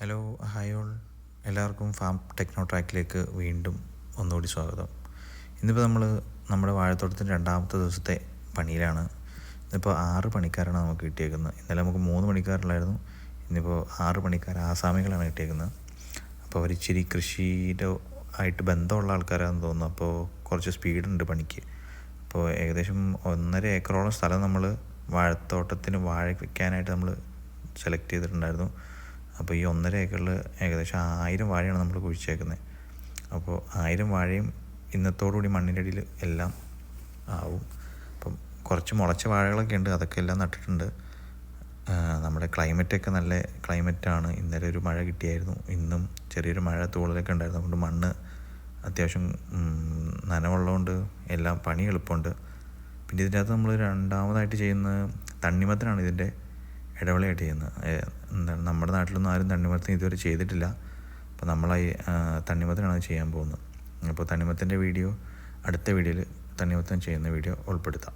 Hello, hi all. എല്ലാവർക്കും farm techno ട്രാക്കിലേക്ക് വീണ്ടും ഒന്നുകൂടി സ്വാഗതം. ഇന്നിപ്പോൾ നമ്മൾ നമ്മുടെ വാഴത്തോട്ടത്തിൻ്റെ രണ്ടാമത്തെ ദിവസത്തെ പണിയിലാണ്. ഇന്നിപ്പോൾ 6 പണിക്കാരാണ് നമുക്ക് കിട്ടിയേക്കുന്നത്. ഇന്നലെ നമുക്ക് 3 പണിക്കാരുള്ളായിരുന്നു. ഇന്നിപ്പോൾ 6 പണിക്കാർ ആസാമികളാണ് കിട്ടിയേക്കുന്നത്. അപ്പോൾ അവർ ഇച്ചിരി കൃഷിയുടെ ആയിട്ട് ബന്ധമുള്ള ആൾക്കാരാണെന്ന് തോന്നുന്നു. അപ്പോൾ കുറച്ച് സ്പീഡുണ്ട് പണിക്ക്. അപ്പോൾ ഏകദേശം 1.5 ഏക്കറോളം സ്ഥലം നമ്മൾ വാഴത്തോട്ടത്തിന് വാഴ വയ്ക്കാനായിട്ട് നമ്മൾ സെലക്ട് ചെയ്തിട്ടുണ്ടായിരുന്നു. അപ്പോൾ ഈ 1.5 ഏക്കറിൽ ഏകദേശം 1000 വാഴയാണ് നമ്മൾ കുഴിച്ചേക്കുന്നത്. അപ്പോൾ 1000 വാഴയും ഇന്നത്തോടുകൂടി മണ്ണിൻ്റെ അടിയിൽ എല്ലാം ആവും. അപ്പം കുറച്ച് മുളച്ച വാഴകളൊക്കെ ഉണ്ട്, അതൊക്കെ എല്ലാം നട്ടിട്ടുണ്ട്. നമ്മുടെ ക്ലൈമറ്റൊക്കെ നല്ല ക്ലൈമറ്റാണ്. ഇന്നലെ ഒരു മഴ കിട്ടിയായിരുന്നു, ഇന്നും ചെറിയൊരു മഴ തൂളലൊക്കെ ഉണ്ടായിരുന്നു. അതുകൊണ്ട് മണ്ണ് അത്യാവശ്യം നനവുള്ളതുകൊണ്ട് എല്ലാം പണി എളുപ്പമുണ്ട്. പിന്നെ ഇതിൻ്റെ അകത്ത് നമ്മൾ രണ്ടാമതായിട്ട് ചെയ്യുന്നത് തണ്ണിമത്തനാണ്. ഇതിൻ്റെ ഇടവിളയായിട്ട് ചെയ്യുന്നത്. എന്താണ്, നമ്മുടെ നാട്ടിലൊന്നും ആരും തണ്ണിമത്തൻ ഇതുവരെ ചെയ്തിട്ടില്ല. അപ്പോൾ നമ്മളായി തണ്ണിമത്തനാണ് ചെയ്യാൻ പോകുന്നത്. അപ്പോൾ തണ്ണിമത്തൻ്റെ വീഡിയോ അടുത്ത വീഡിയോയിൽ തണ്ണിമത്തൻ ചെയ്യുന്ന വീഡിയോ ഉൾപ്പെടുത്താം.